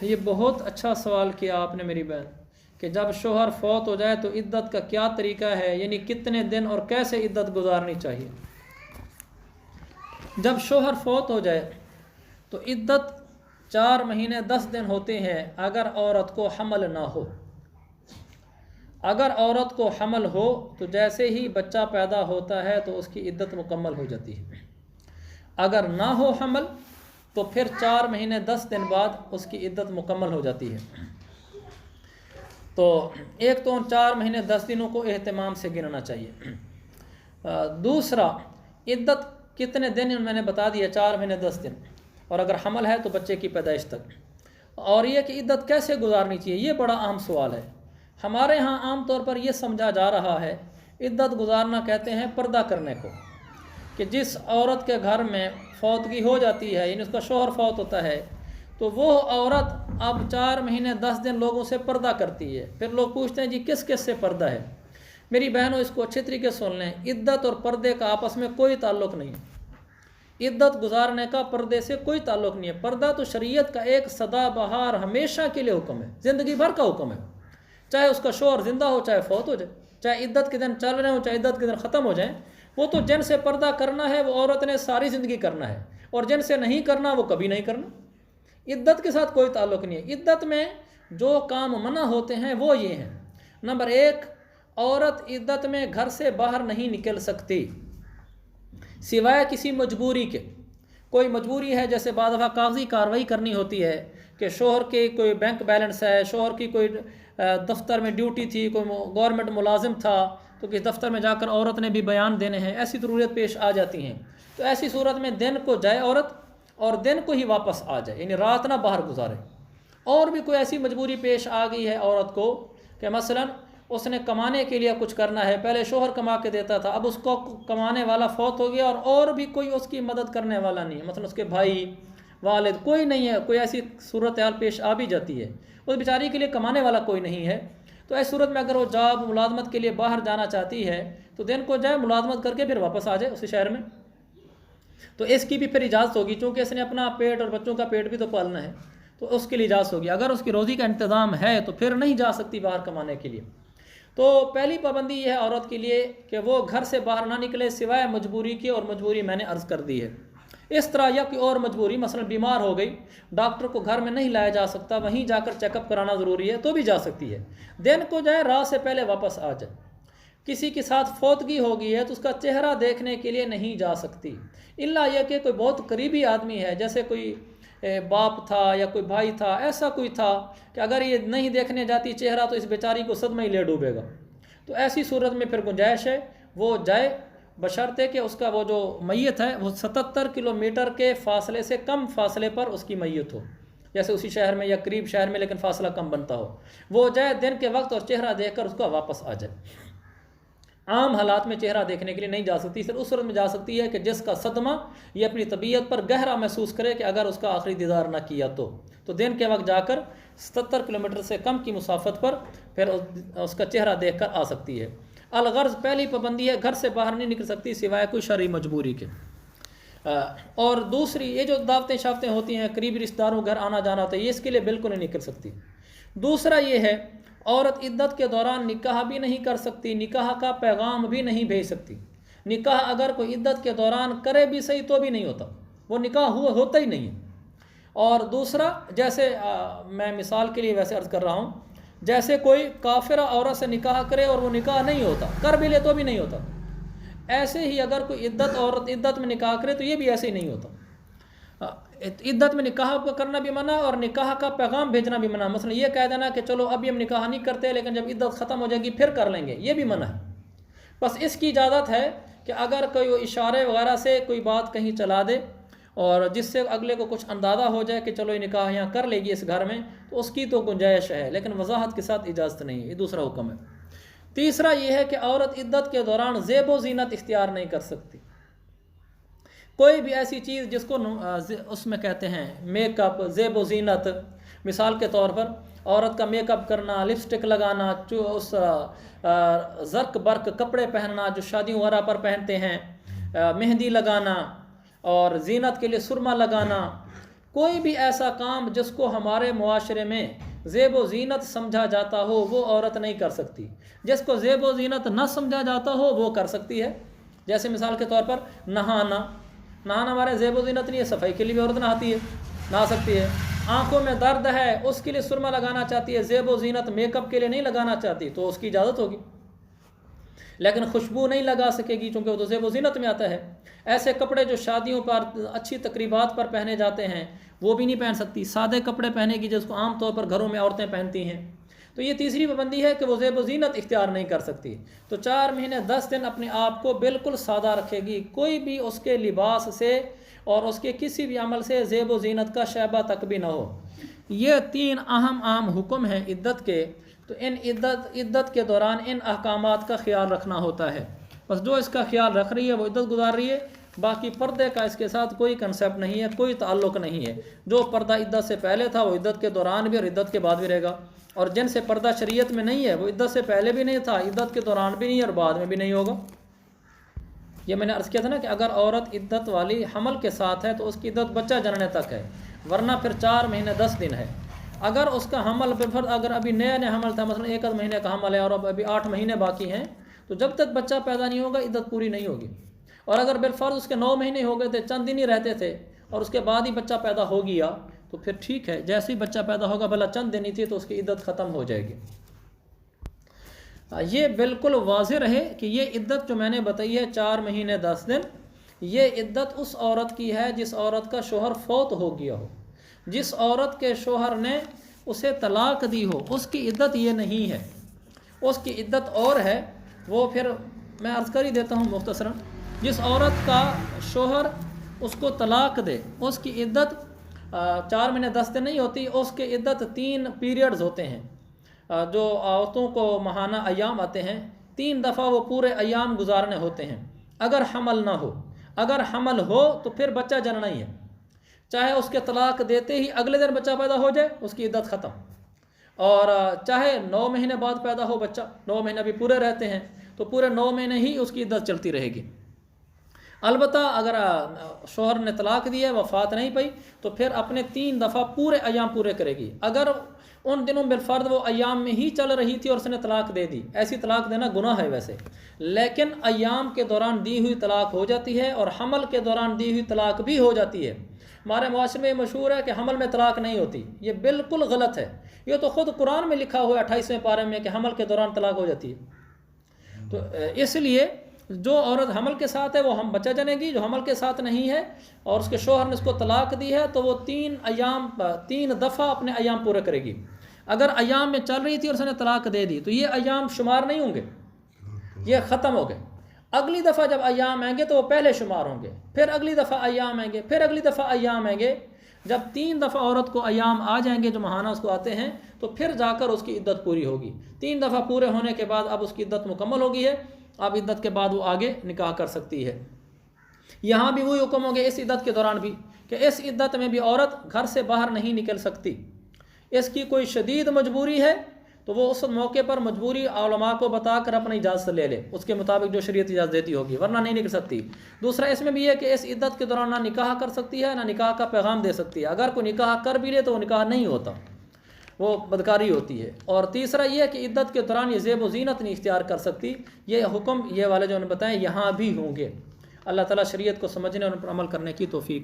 یہ بہت اچھا سوال کیا آپ نے میری بہن، کہ جب شوہر فوت ہو جائے تو عدت کا کیا طریقہ ہے، یعنی کتنے دن اور کیسے عدت گزارنی چاہیے۔ جب شوہر فوت ہو جائے تو عدت 4 مہینے 10 دن ہوتے ہیں اگر عورت کو حمل نہ ہو۔ اگر عورت کو حمل ہو تو جیسے ہی بچہ پیدا ہوتا ہے تو اس کی عدت مکمل ہو جاتی ہے۔ اگر نہ ہو حمل تو پھر 4 مہینے 10 دن بعد اس کی عدت مکمل ہو جاتی ہے۔ تو ایک تو 4 مہینے 10 دنوں کو اہتمام سے گننا چاہیے۔ دوسرا، عدت کتنے دن میں نے بتا دیا، 4 مہینے 10 دن، اور اگر حمل ہے تو بچے کی پیدائش تک۔ اور یہ کہ عدت کیسے گزارنی چاہیے، یہ بڑا اہم سوال ہے۔ ہمارے ہاں عام طور پر یہ سمجھا جا رہا ہے عدت گزارنا کہتے ہیں پردہ کرنے کو، کہ جس عورت کے گھر میں فوتگی ہو جاتی ہے، یعنی اس کا شوہر فوت ہوتا ہے، تو وہ عورت اب 4 مہینے 10 دن لوگوں سے پردہ کرتی ہے۔ پھر لوگ پوچھتے ہیں جی کس کس سے پردہ ہے۔ میری بہنوں اس کو اچھے طریقے سن لیں، عدت اور پردے کا آپس میں کوئی تعلق نہیں ہے۔ عدت گزارنے کا پردے سے کوئی تعلق نہیں ہے۔ پردہ تو شریعت کا ایک سدا بہار ہمیشہ کے لیے حکم ہے، زندگی بھر کا حکم ہے، چاہے اس کا شوہر زندہ ہو چاہے فوت ہو جائے، چاہے عدت کے دن چل رہے ہوں چاہے عدت کے دن ختم ہو جائیں۔ وہ تو جن سے پردہ کرنا ہے وہ عورت نے ساری زندگی کرنا ہے، اور جن سے نہیں کرنا وہ کبھی نہیں کرنا۔ عدت کے ساتھ کوئی تعلق نہیں ہے۔ عدت میں جو کام منع ہوتے ہیں وہ یہ ہیں: نمبر 1، عورت عدت میں گھر سے باہر نہیں نکل سکتی سوائے کسی مجبوری کے۔ کوئی مجبوری ہے، جیسے بعض دفعہ کاغذی کارروائی کرنی ہوتی ہے کہ شوہر کے کوئی بینک بیلنس ہے، شوہر کی کوئی دفتر میں ڈیوٹی تھی، کوئی گورنمنٹ ملازم تھا تو کس دفتر میں جا کر عورت نے بھی بیان دینے ہیں، ایسی ضرورت پیش آ جاتی ہیں۔ تو ایسی صورت میں دن کو جائے عورت اور دن کو ہی واپس آ جائے، یعنی رات نہ باہر گزارے۔ اور بھی کوئی ایسی مجبوری پیش آ گئی ہے عورت کو کہ مثلا اس نے کمانے کے لیے کچھ کرنا ہے، پہلے شوہر کما کے دیتا تھا، اب اس کو کمانے والا فوت ہو گیا اور بھی کوئی اس کی مدد کرنے والا نہیں ہے، مثلا اس کے بھائی والد کوئی نہیں ہے، کوئی ایسی صورتحال پیش آ بھی جاتی ہے، اس بیچاری کے لیے کمانے والا کوئی نہیں ہے، تو ایسی صورت میں اگر وہ جاب ملازمت کے لیے باہر جانا چاہتی ہے تو دن کو جائے ملازمت کر کے پھر واپس آ جائے اسی شہر میں۔ تو اس کی بھی پھر اجازت ہوگی، چونکہ اس نے اپنا پیٹ اور بچوں کا پیٹ بھی تو پالنا ہے، تو اس کے لیے اجازت ہوگی۔ اگر اس کی روزی کا انتظام ہے تو پھر نہیں جا سکتی باہر کمانے کے لیے۔ تو پہلی پابندی یہ ہے عورت کے لیے کہ وہ گھر سے باہر نہ نکلے سوائے مجبوری کی، اور مجبوری میں نے عرض کر دی ہے۔ اس طرح یا کوئی اور مجبوری، مثلا بیمار ہو گئی، ڈاکٹر کو گھر میں نہیں لایا جا سکتا، وہیں جا کر چیک اپ کرانا ضروری ہے، تو بھی جا سکتی ہے، دن کو جائے رات سے پہلے واپس آ جائے۔ کسی کے ساتھ فوتگی ہو گئی ہے تو اس کا چہرہ دیکھنے کے لیے نہیں جا سکتی، الا یہ کہ کوئی بہت قریبی آدمی ہے، جیسے کوئی باپ تھا یا کوئی بھائی تھا، ایسا کوئی تھا کہ اگر یہ نہیں دیکھنے جاتی چہرہ تو اس بیچاری کو صدمہ ہی لے ڈوبے گا، تو ایسی صورت میں پھر گنجائش ہے وہ جائے، بشرطے کہ اس کا وہ جو میت ہے وہ 77 کلومیٹر کے فاصلے سے کم فاصلے پر اس کی میت ہو، جیسے اسی شہر میں یا قریب شہر میں لیکن فاصلہ کم بنتا ہو، وہ جائے دن کے وقت اور چہرہ دیکھ کر اس کا واپس آ جائے۔ عام حالات میں چہرہ دیکھنے کے لیے نہیں جا سکتی، صرف اس صورت میں جا سکتی ہے کہ جس کا صدمہ یہ اپنی طبیعت پر گہرا محسوس کرے کہ اگر اس کا آخری دیدار نہ کیا تو دن کے وقت جا کر 77 کلومیٹر سے کم کی مسافت پر پھر اس کا چہرہ دیکھ کر آ سکتی ہے۔ الغرض پہلی پابندی ہے گھر سے باہر نہیں نکل سکتی سوائے کوئی شرعی مجبوری کے۔ اور دوسری، یہ جو دعوتیں شافتیں ہوتی ہیں، قریبی رشتہ داروں گھر آنا جانا ہوتا ہے، یہ اس کے لیے بالکل نہیں نکل سکتی۔ دوسرا یہ ہے عورت عدت کے دوران نکاح بھی نہیں کر سکتی، نکاح کا پیغام بھی نہیں بھیج سکتی۔ نکاح اگر کوئی عدت کے دوران کرے بھی صحیح تو بھی نہیں ہوتا، وہ نکاح ہوتا ہی نہیں ہے۔ اور دوسرا، جیسے میں مثال کے لیے ویسے عرض کر رہا ہوں، جیسے کوئی کافرہ عورت سے نکاح کرے اور وہ نکاح نہیں ہوتا، کر بھی لے تو بھی نہیں ہوتا، ایسے ہی اگر کوئی عورت عدت میں نکاح کرے تو یہ بھی ایسے ہی نہیں ہوتا۔ عدت میں نکاح کرنا بھی منع اور نکاح کا پیغام بھیجنا بھی منع۔ مثلا یہ کہہ دینا کہ چلو ابھی ہم نکاح نہیں کرتے لیکن جب عدت ختم ہو جائے گی پھر کر لیں گے، یہ بھی منع ہے۔ بس اس کی اجازت ہے کہ اگر کوئی اشارے وغیرہ سے کوئی بات کہیں چلا دے اور جس سے اگلے کو کچھ اندازہ ہو جائے کہ چلو یہ نکاح یہاں کر لے گی اس گھر میں، تو اس کی تو گنجائش ہے، لیکن وضاحت کے ساتھ اجازت نہیں ہے، یہ دوسرا حکم ہے۔ تیسرا یہ ہے کہ عورت عدت کے دوران زیب و زینت اختیار نہیں کر سکتی، کوئی بھی ایسی چیز جس کو اس میں کہتے ہیں میک اپ، زیب و زینت، مثال کے طور پر عورت کا میک اپ کرنا، لپسٹک لگانا، اس زرق برق کپڑے پہننا جو شادیوں وغیرہ پر پہنتے ہیں، مہندی لگانا اور زینت کے لیے سرما لگانا، کوئی بھی ایسا کام جس کو ہمارے معاشرے میں زیب و زینت سمجھا جاتا ہو وہ عورت نہیں کر سکتی، جس کو زیب و زینت نہ سمجھا جاتا ہو وہ کر سکتی ہے۔ جیسے مثال کے طور پر نہانا ہمارے زیب و زینت نہیں ہے، صفائی کے لیے بھی عورت نہاتی ہے، نہا سکتی ہے۔ آنکھوں میں درد ہے، اس کے لیے سرما لگانا چاہتی ہے، زیب و زینت میک اپ کے لیے نہیں لگانا چاہتی تو اس کی اجازت ہوگی، لیکن خوشبو نہیں لگا سکے گی چونکہ وہ تو زیب و زینت میں آتا ہے۔ ایسے کپڑے جو شادیوں پر اچھی تقریبات پر پہنے جاتے ہیں وہ بھی نہیں پہن سکتی، سادے کپڑے پہنے گی جس کو عام طور پر گھروں میں عورتیں پہنتی ہیں۔ تو یہ تیسری پابندی ہے کہ وہ زیب و زینت اختیار نہیں کر سکتی۔ تو 4 مہینے 10 دن اپنے آپ کو بالکل سادہ رکھے گی، کوئی بھی اس کے لباس سے اور اس کے کسی بھی عمل سے زیب و زینت کا شائبہ تک بھی نہ ہو۔ یہ 3 اہم حکم ہیں عدت کے، تو ان عدت کے دوران ان احکامات کا خیال رکھنا ہوتا ہے۔ بس جو اس کا خیال رکھ رہی ہے وہ عدت گزار رہی ہے، باقی پردے کا اس کے ساتھ کوئی کنسیپٹ نہیں ہے، کوئی تعلق نہیں ہے۔ جو پردہ عدت سے پہلے تھا وہ عدت کے دوران بھی اور عدت کے بعد بھی رہے گا، اور جن سے پردہ شریعت میں نہیں ہے وہ عدت سے پہلے بھی نہیں تھا، عدت کے دوران بھی نہیں اور بعد میں بھی نہیں ہوگا۔ یہ میں نے عرض کیا تھا نا کہ اگر عورت عدت والی حمل کے ساتھ ہے تو اس کی عدت بچہ جننے تک ہے، ورنہ پھر 4 مہینے 10 دن ہے۔ اگر اس کا حمل بالفرض اگر ابھی نیا حمل تھا، مثلا 1 مہینے کا حمل ہے اور ابھی 8 مہینے باقی ہیں، تو جب تک بچہ پیدا نہیں ہوگا عدت پوری نہیں ہوگی۔ اور اگر بالفرض اس کے 9 مہینے ہو گئے تھے، چند دن ہی رہتے تھے اور اس کے بعد ہی بچہ پیدا ہو گیا تو پھر ٹھیک ہے، جیسے ہی بچہ پیدا ہوگا بھلا چند دن ہی تھی تو اس کی عدت ختم ہو جائے گی۔ یہ بالکل واضح رہے کہ یہ عدت جو میں نے بتائی ہے 4 مہینے 10 دن، یہ عدت اس عورت کی ہے جس عورت کا شوہر فوت ہو گیا ہو، جس عورت کے شوہر نے اسے طلاق دی ہو، اس کی عدت یہ نہیں ہے۔ اس کی عدت اور ہے، وہ پھر میں عرض کر ہی دیتا ہوں مختصراً۔ جس عورت کا شوہر اس کو طلاق دے اس کی عدت 4 مہینے 10 دن نہیں ہوتی، اس کی عدت 3 پیریڈز ہوتے ہیں۔ جو عورتوں کو ماہانہ ایام آتے ہیں 3 دفعہ وہ پورے ایام گزارنے ہوتے ہیں۔ اگر حمل نہ ہو، اگر حمل ہو تو پھر بچہ جننا ہی ہے، چاہے اس کے طلاق دیتے ہی اگلے دن بچہ پیدا ہو جائے اس کی عدت ختم، اور چاہے 9 مہینے بعد پیدا ہو بچہ، 9 مہینے بھی پورے رہتے ہیں تو پورے 9 مہینے ہی اس کی عدت چلتی رہے گی۔ البتہ اگر شوہر نے طلاق دی ہے، وفات نہیں پئی، تو پھر اپنے 3 دفعہ پورے ایام پورے کرے گی۔ اگر ان دنوں بالفرض وہ ایام میں ہی چل رہی تھی اور اس نے طلاق دے دی، ایسی طلاق دینا گناہ ہے ویسے، لیکن ایام کے دوران دی ہوئی طلاق ہو جاتی ہے اور حمل کے دوران دی ہوئی طلاق بھی ہو جاتی ہے۔ ہمارے معاشرے میں مشہور ہے کہ حمل میں طلاق نہیں ہوتی، یہ بالکل غلط ہے۔ یہ تو خود قرآن میں لکھا ہوا ہے 28ویں پارے میں کہ حمل کے دوران طلاق ہو جاتی ہے۔ تو اس لیے جو عورت حمل کے ساتھ ہے وہ ہم بچہ جنے گی، جو حمل کے ساتھ نہیں ہے اور اس کے شوہر نے اس کو طلاق دی ہے تو وہ 3 دفعہ اپنے ایام پورے کرے گی۔ اگر ایام میں چل رہی تھی اور اس نے طلاق دے دی تو یہ ایام شمار نہیں ہوں گے، یہ ختم ہو گئے۔ اگلی دفعہ جب ایام آئیں گے تو وہ پہلے شمار ہوں گے، پھر اگلی دفعہ ایام آئیں گے، پھر اگلی دفعہ ایام آئیں گے۔ جب 3 دفعہ عورت کو ایام آ جائیں گے جو ماہانہ اس کو آتے ہیں تو پھر جا کر اس کی عدت پوری ہوگی۔ 3 دفعہ پورے ہونے کے بعد اب اس کی عدت مکمل ہو گئی ہے، اب عدت کے بعد وہ آگے نکاح کر سکتی ہے۔ یہاں بھی وہی حکم ہوں گے اس عدت کے دوران بھی کہ اس عدت میں بھی عورت گھر سے باہر نہیں نکل سکتی۔ اس کی کوئی شدید مجبوری ہے تو وہ اس موقع پر مجبوری علماء کو بتا کر اپنی اجازت لے لے، اس کے مطابق جو شریعت اجازت دیتی ہوگی، ورنہ نہیں نکل سکتی۔ دوسرا اس میں بھی ہے کہ اس عدت کے دوران نہ نکاح کر سکتی ہے نہ نکاح کا پیغام دے سکتی ہے۔ اگر کوئی نکاح کر بھی لے تو وہ نکاح نہیں ہوتا، وہ بدکاری ہوتی ہے۔ اور تیسرا یہ ہے کہ عدت کے دوران یہ زیب و زینت نہیں اختیار کر سکتی۔ یہ حکم یہ والے جو نے بتائیں یہاں بھی ہوں گے۔ اللہ تعالیٰ شریعت کو سمجھنے اور ان پر عمل کرنے کی توفیق